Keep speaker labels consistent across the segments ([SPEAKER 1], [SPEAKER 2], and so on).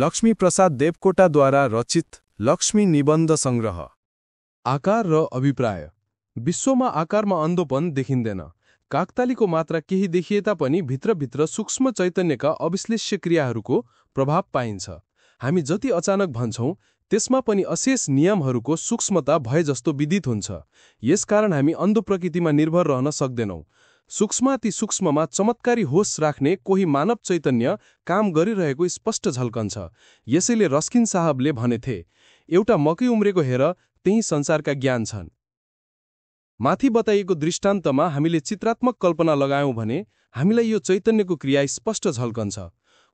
[SPEAKER 1] लक्ष्मीप्रसाद देवकोटाद्वारा रचित लक्ष्मी निबन्ध संग्रह।
[SPEAKER 2] आकार र अभिप्राय। विश्वमा आकारमा अन्धोपन देखिँदैन। काकतालीको मात्रा केही देखिए तापनि भित्रभित्र सूक्ष्म चैतन्यका अविश्लेष्य क्रियाहरूको प्रभाव पाइन्छ। हामी जति अचानक भन्छौं त्यसमा पनि अशेष नियमहरूको सूक्ष्मता भए जस्तो विदित हुन्छ। यसकारण हामी अन्धो प्रकृतिमा निर्भर रहन सक्दैनौं। सूक्ष्माति सूक्ष्ममा चमत्कारी होस राख्ने कोही मानव चैतन्य काम गरिरहेको स्पष्ट झल्कन्छ। यसैले रस्किन साहबले भनेथे, एउटा मकै उम्रेको हेर, त्यही संसारका ज्ञान छन्। माथि बताइएको दृष्टान्तमा हामीले चित्रात्मक कल्पना लगायौं भने हामीलाई यो चैतन्यको क्रिया स्पष्ट झल्कन्छ।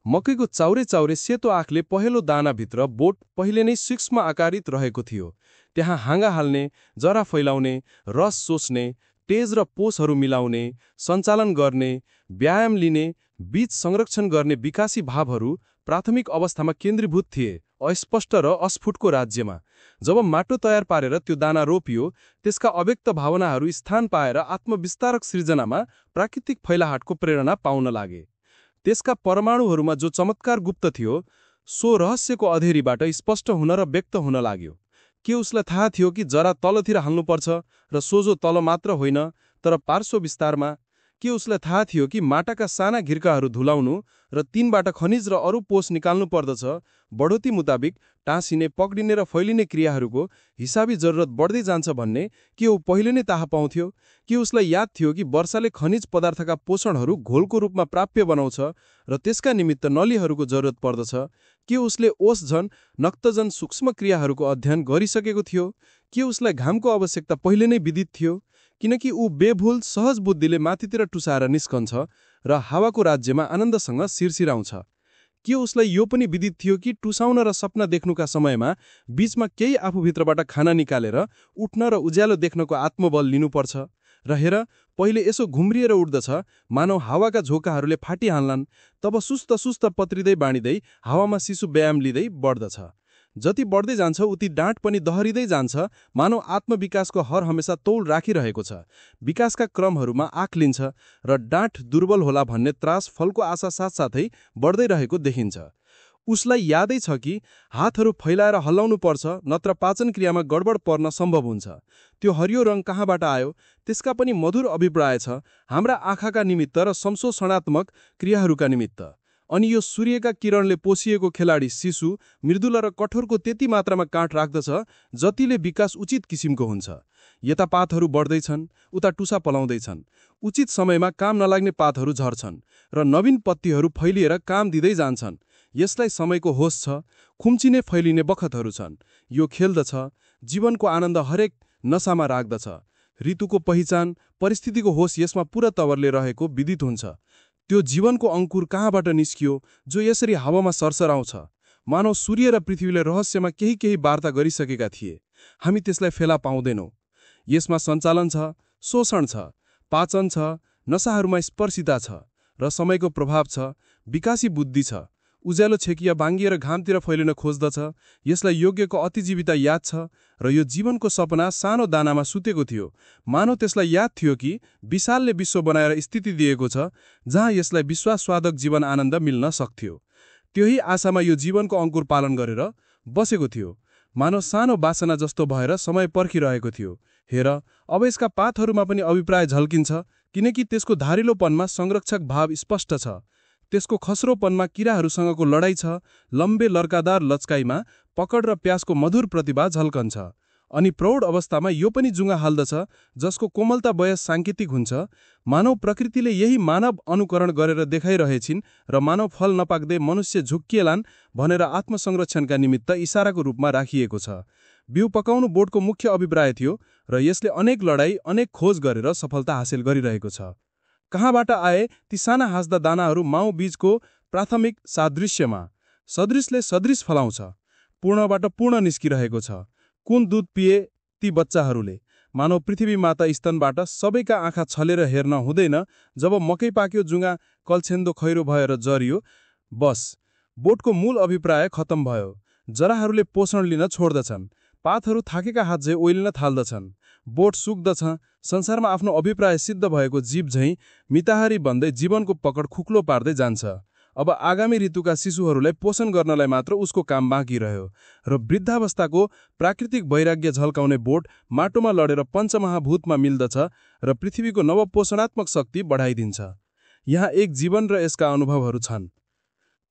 [SPEAKER 2] मकैको चाउरे चाउरे सेतो आँखले पहेँलो दानाभित्र बोट पहिले नै सूक्ष्म आकारित रहेको थियो। त्यहाँ हाँगा हाल्ने, जरा फैलाउने, रस सोच्ने, तेज र पोषहरू मिलाउने, सञ्चालन गर्ने, व्यायाम लिने, बीज संरक्षण गर्ने विकासी भावहरू प्राथमिक अवस्थामा केन्द्रीभूत थिए, अस्पष्ट र अस्फुटको राज्यमा। जब माटो तयार पारेर त्यो दाना रोपियो, त्यसका अव्यक्त भावनाहरू स्थान पाएर आत्मविस्तारक सृजनामा प्राकृतिक फैलाहाटको प्रेरणा पाउन लागे। त्यसका परमाणुहरूमा जो चमत्कार गुप्त थियो, सो रहस्यको अधेरीबाट स्पष्ट हुन र व्यक्त हुन लाग्यो। के उसलाई थाहा थियो कि जरा तलतिर हाल्नुपर्छ र सोझो तल मात्र होइन तर पार्श्व विस्तारमा? के उसलाई थाहा थियो कि माटाका साना घिर्काहरू धुलाउनु र तिनबाट खनिज र अरू पोष निकाल्नु पर्दछ? बढोती मुताबिक टाँसिने, पक्डिने र फैलिने क्रियाहरूको हिसाबी जरुरत बढ्दै जान्छ भन्ने के ऊ पहिले नै थाहा पाउँथ्यो? के उसलाई याद थियो कि वर्षाले खनिज पदार्थका पोषणहरू घोलको रूपमा प्राप्य बनाउँछ र त्यसका निमित्त नलीहरूको जरुरत पर्दछ? के उसले ओषझन नक्तजन सूक्ष्म क्रियाहरूको अध्ययन गरिसकेको थियो? के उसलाई घामको आवश्यकता पहिले नै विदित थियो? किनकि ऊ बेभुल सहज बुद्धिले माथितिर टुसाएर निस्कन्छ र हावाको राज्यमा आनन्दसँग सिरसिराउँछ। के उसलाई यो पनि विदित थियो कि टुसाउन र सपना देख्नुका समयमा बीचमा केही आफूभित्रबाट खाना निकालेर उठ्न र उज्यालो देख्नको आत्मबल लिनुपर्छ? र हेर, पहिले यसो घुम्रिएर उठ्दछ मानव हावाका झोकाहरूले फाटिहाल्लान्, तब सुस्त सुस्त पत्रिँदै बाँडिँदै हावामा शिशु व्यायाम लिँदै बढ्दछ। जति बढ्दै जान्छ उति डाँट पनि दहरिँदै जान्छ। मानव आत्मविकासको हर हमेसा तौल राखिरहेको छ। विकासका क्रमहरूमा आँख लिन्छ र डाँट दुर्बल होला भन्ने त्रास फलको आशा साथसाथै बढ्दै रहेको देखिन्छ। उसलाई यादै छ कि हातहरू फैलाएर हल्लाउनु पर्छ, नत्र पाचन क्रियामा गडबड पर्न सम्भव हुन्छ। त्यो हरियो रङ कहाँबाट आयो? त्यसका पनि मधुर अभिप्राय छ, हाम्रा आँखाका निमित्त र संशोषणात्मक क्रियाहरूका निमित्त। अनि यो सूर्यका किरणले पोषिएको खेलाडी शिशु मृदुल र कठोरको त्यति मात्रामा काँट राख्दछ जतिले विकास उचित किसिमको हुन्छ। यता पातहरू बढ्दैछन्, उता टुसा पलाउँदैछन्। उचित समयमा काम नलाग्ने पातहरू झर्छन् र नवीन पत्तीहरू फैलिएर काम दिँदै जान्छन्। यसलाई समयको होस छ। खुम्चिने फैलिने बखतहरू छन्। यो खेल्दछ, जीवनको आनन्द हरेक नसामा राख्दछ। ऋतुको पहिचान, परिस्थितिको होस यसमा पूरा तवरले रहेको विदित हुन्छ। त्यो जीवनको अंकुर कहाँबाट निस्कियो जो यसरी हावामा सरसराउँछ? मानव सूर्य र पृथ्वीले रहस्यमा केही वार्ता गरिसकेका थिए। हामी त्यसलाई फेला पाउँदैनौं। यसमा सञ्चालन छ, शोषण छ, पाचन छ, नसाहरूमा स्पर्शिता छ र समयको प्रभाव छ। विकासी बुद्धि छ। उज्यालो छेकिया बाङ्गिएर घामतिर फैलिन खोज्दछ। यसलाई योग्यको अतिजीविता याद छ र यो जीवनको सपना सानो दानामा सुतेको थियो। मानव त्यसलाई याद थियो कि विशालले विश्व बनाएर स्थिति दिएको छ जहाँ यसलाई विश्वासवादक जीवन आनन्द मिल्न सक्थ्यो। त्यही आशामा यो जीवनको अंकुर पालन गरेर बसेको थियो। मानव सानो बासना जस्तो भएर समय पर्खिरहेको थियो। हेर, अब यसका पातहरूमा पनि अभिप्राय झल्किन्छ, किनकि त्यसको धारिलोपनमा संरक्षक भाव स्पष्ट छ। त्यसको खस्रोपनमा किराहरूसँगको लडाईँ छ। लम्बे लर्कादार लचकाइमा पकड र प्यासको मधुर प्रतिभा झल्कन्छ। अनि प्रौढ अवस्थामा यो पनि जुङ्गा हाल्दछ, जसको कोमलता वयस सांकेतिक हुन्छ। मानव प्रकृतिले यही मानव अनुकरण गरेर देखाइरहेछिन् र मानव फल नपाक्दै मनुष्य झुक्किएलान् भनेर आत्मसंरक्षणका निमित्त इशाराको रूपमा राखिएको छ। बिउ पकाउनु बोटको मुख्य अभिप्राय थियो र यसले अनेक लडाईँ, अनेक खोज गरेर सफलता हासिल गरिरहेको छ। कहाँबाट आए ती साना हाँस्दा दानाहरू? माउ बीजको प्राथमिक सादृश्यमा। सदृशले सदृश फलाउँछ। पूर्णबाट पूर्ण निस्किरहेको छ। कुन दूध पिए ती बच्चाहरूले? मानव पृथ्वी माता स्तनबाट सबैका आँखा छलेर हेर्न हुँदैन। जब मकै पाक्यो, जुङ्गा कल्छेन्दो खैरो भएर जरियो, बस बोटको मूल अभिप्राय खत्तम भयो। जराहरूले पोषण लिन छोड्दछन्। पातहरू थाकेका हात झैँ ओइलिन थाल्दछन्। बोट सुक्दछ। संसारमा आफ्नो अभिप्राय सिद्ध भएको जीव झैँ मिताहारी बन्दै जीवनको पकड खुक्लो पार्दै जान्छ। अब आगामी ऋतुका शिशुहरूलाई पोषण गर्नलाई मात्र उसको काम बाँकी रह्यो र वृद्धावस्थाको प्राकृतिक वैराग्य झल्काउने बोट माटोमा लडेर पञ्चमहाभूतमा मिल्दछ र पृथ्वीको नवपोषणात्मक शक्ति बढाइदिन्छ। यहाँ एक जीवन र यसका अनुभवहरू छन्।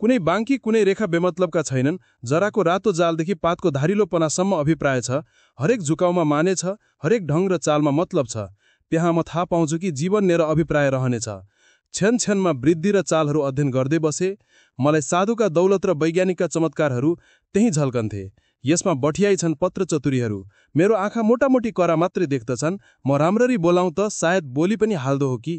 [SPEAKER 2] कुनै बाँकी कुनै रेखा बेमतलबका छैनन्। जराको रातो जालदेखि पातको धारिलोपनासम्म अभिप्राय छ। हरेक झुकाउमा माने छ, हरेक ढङ्ग र चालमा मतलब छ। त्यहाँ म थाहा पाउँछु कि जीवन मेरो अभिप्राय रहनेछ। क्षण क्षणमा वृद्धि र चालहरू अध्ययन गर्दै बसे। मलाई साधुका दौलत र वैज्ञानिकका चमत्कारहरू त्यही झल्कन्थे। यसमा बठियाइ छन् पत्र चतुरीहरू। मेरो आँखा मोटामोटी करा मात्रै देख्दछन्। म राम्ररी बोलाउँ त सायद बोली पनि हाल्दो हो कि।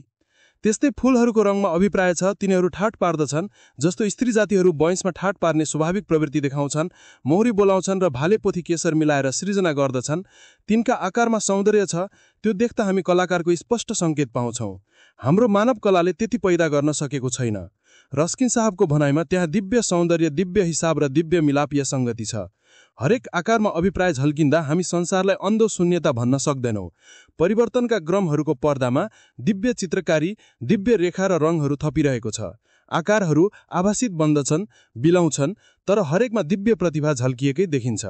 [SPEAKER 2] त्यस्तै फूलहरूको रङमा अभिप्राय छ। तिनीहरू ठाट पार्दछन्। जस्तो स्त्री जातिहरू बैंसमा ठाट पार्ने स्वाभाविक प्रवृत्ति देखाउँछन्, मौरी बोलाउँछन् र भाले पोथी केसर मिलाएर सृजना गर्दछन्। तिनका आकारमा सौन्दर्य छ। त्यो देख्दा हामी कलाकारको स्पष्ट सङ्केत पाउँछौँ। हाम्रो मानव कलाले त्यति पैदा गर्न सकेको छैन। रस्किन साहबको भनाइमा त्यहाँ दिव्य सौन्दर्य, दिव्य हिसाब र दिव्य मिलापीय सङ्गति छ। हरेक आकारमा अभिप्राय झल्किँदा हामी संसारलाई अन्धो शून्यता भन्न सक्दैनौँ। परिवर्तनका क्रमहरूको पर्दामा दिव्य चित्रकारी, दिव्य रेखा र रङहरू थपिरहेको छ। आकारहरू आभासित बन्दछन्, बिलाउँछन्, तर हरेकमा दिव्य प्रतिभा झल्किएकै देखिन्छ।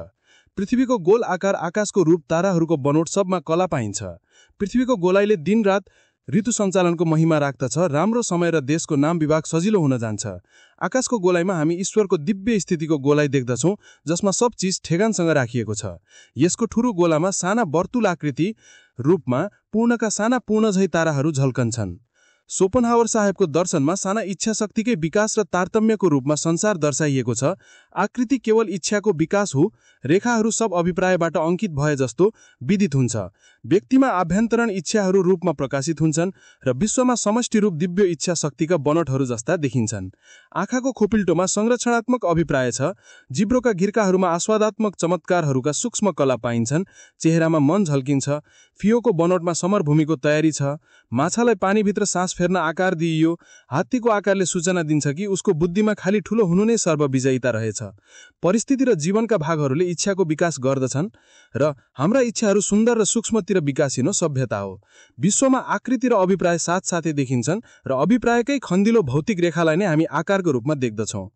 [SPEAKER 2] पृथ्वीको गोल आकार, आकाशको रूप, ताराहरूको बनोट सबमा कला पाइन्छ। पृथ्वीको गोलाइले दिन-रात ऋतु सञ्चालनको महिमा राख्दछ। राम्रो समय र देशको नाम विभाग सजिलो हुन जान्छ। आकाशको गोलाइमा हामी ईश्वरको दिव्य स्थितिको गोलाइ देख्दछौँ, जसमा सब चिज ठेगानसँग राखिएको छ। यसको ठुलो गोलामा साना वर्तुलाकृति रूपमा पूर्णका साना पूर्ण झै ताराहरू झल्कन्छन्। सोपनहावर साहेबको दर्शनमा साना इच्छा शक्तिकै विकास र तारतम्यको रूपमा संसार दर्शाइएको छ। आकृति केवल इच्छाको विकास हो। रेखाहरू सब अभिप्रायबाट अङ्कित भए जस्तो विदित हुन्छ। व्यक्तिमा आभ्यन्तरण इच्छाहरू रूपमा प्रकाशित हुन्छन् र विश्वमा समष्टि रूप दिव्य इच्छा शक्तिका बनोटहरू जस्ता देखिन्छन्। आँखाको खोपिल्टोमा संरक्षणात्मक अभिप्राय छ। जिब्रोका घिर्काहरूमा आस्वादात्मक चमत्कारहरूका सूक्ष्म कला पाइन्छन्। चेहरामा मन झल्किन्छ। फियोको बनोटमा समरभूमिको तयारी छ। माछालाई पानीभित्र सास फेर्न आकार दिइयो। हात्तीको आकारले सूचना दिन्छ कि उसको बुद्धिमा खाली ठूलो हुनु नै सर्वविजयिता रहेछ। परिस्थिति र जीवनका भागहरूले इच्छाको विकास गर्दछन् र हाम्रा इच्छाहरू सुन्दर र सूक्ष्मतिर विकासिनो सभ्यता हो। विश्वमा आकृति र अभिप्राय साथसाथै देखिन्छन् र अभिप्रायकै खन्दिलो भौतिक रेखालाई नै हामी आकारको रूपमा देख्दछौँ।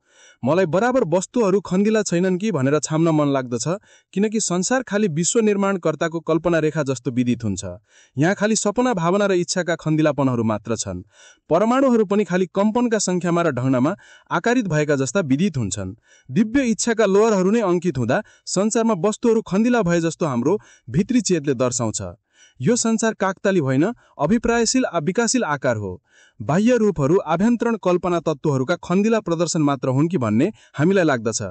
[SPEAKER 2] मलाई बराबर वस्तुहरू खन्दिला छैनन् कि भनेर छाम्न मन लाग्दछ, किनकि संसार खाली विश्व निर्माणकर्ताको कल्पना रेखा जस्तो विदित हुन्छ। यहाँ खाली सपना, भावना र इच्छाका खन्दिलापनहरू मात्र छन्। परमाणुहरू पनि खाली कम्पनका सङ्ख्यामा र ढङ्गमा आकारित भएका जस्ता विदित हुन्छन्। दिव्य इच्छाका लोहरहरू नै अङ्कित हुँदा संसारमा वस्तुहरू खन्दिला भए जस्तो हाम्रो भित्री चेतले दर्शाउँछ। यो संसार काकताली होइन, अभिप्रायशील विकासशील आकार हो। बाह्य रूपहरू आभ्यन्तरण कल्पना तत्त्वहरूका खन्दिला प्रदर्शन मात्र हुन् कि भन्ने हामीलाई लाग्दछ।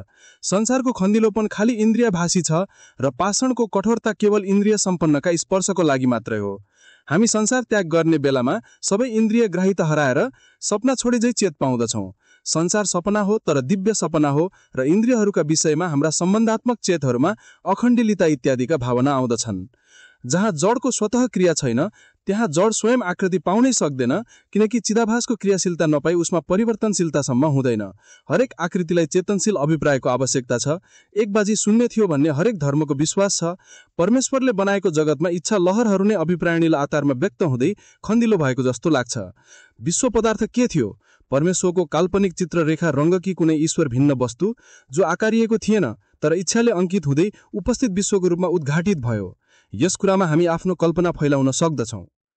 [SPEAKER 2] संसारको खन्दिलोपन खाली इन्द्रियभाषी छ र पाषाणको कठोरता केवल इन्द्रिय सम्पन्नका स्पर्शको लागि मात्रै हो। हामी संसार त्याग गर्ने बेलामा सबै इन्द्रिय ग्राहिता हराएर सपना छोडे झै चेत पाउँदछौँ। संसार सपना हो, तर दिव्य सपना हो र इन्द्रियहरूका विषयमा हाम्रा सम्बन्धात्मक चेतहरूमा अखण्डिलता इत्यादिका भावना आउँदछन्। जहाँ जडको स्वतः क्रिया छैन, त्यहाँ जड स्वयं आकृति पाउनै सक्दैन, किनकि चिदाभासको क्रियाशीलता नपाई उसमा परिवर्तनशीलतासम्म हुँदैन। हरेक आकृतिलाई चेतनशील अभिप्रायको आवश्यकता छ। एक बाजी शून्य थियो भन्ने हरेक धर्मको विश्वास छ। परमेश्वरले बनाएको जगतमा इच्छा लहरहरू नै अभिप्रायणील आधारमा व्यक्त हुँदै खन्दिलो भएको जस्तो लाग्छ। विश्व पदार्थ के थियो? परमेश्वरको काल्पनिक चित्ररेखा रङ्गकी कुनै ईश्वर भिन्न वस्तु जो आकारिएको थिएन, तर इच्छाले अङ्कित हुँदै उपस्थित विश्वको रूपमा उद्घाटित भयो। यस कुरामा हामी आफ्नो कल्पना फैलाउन सक्दछौँ।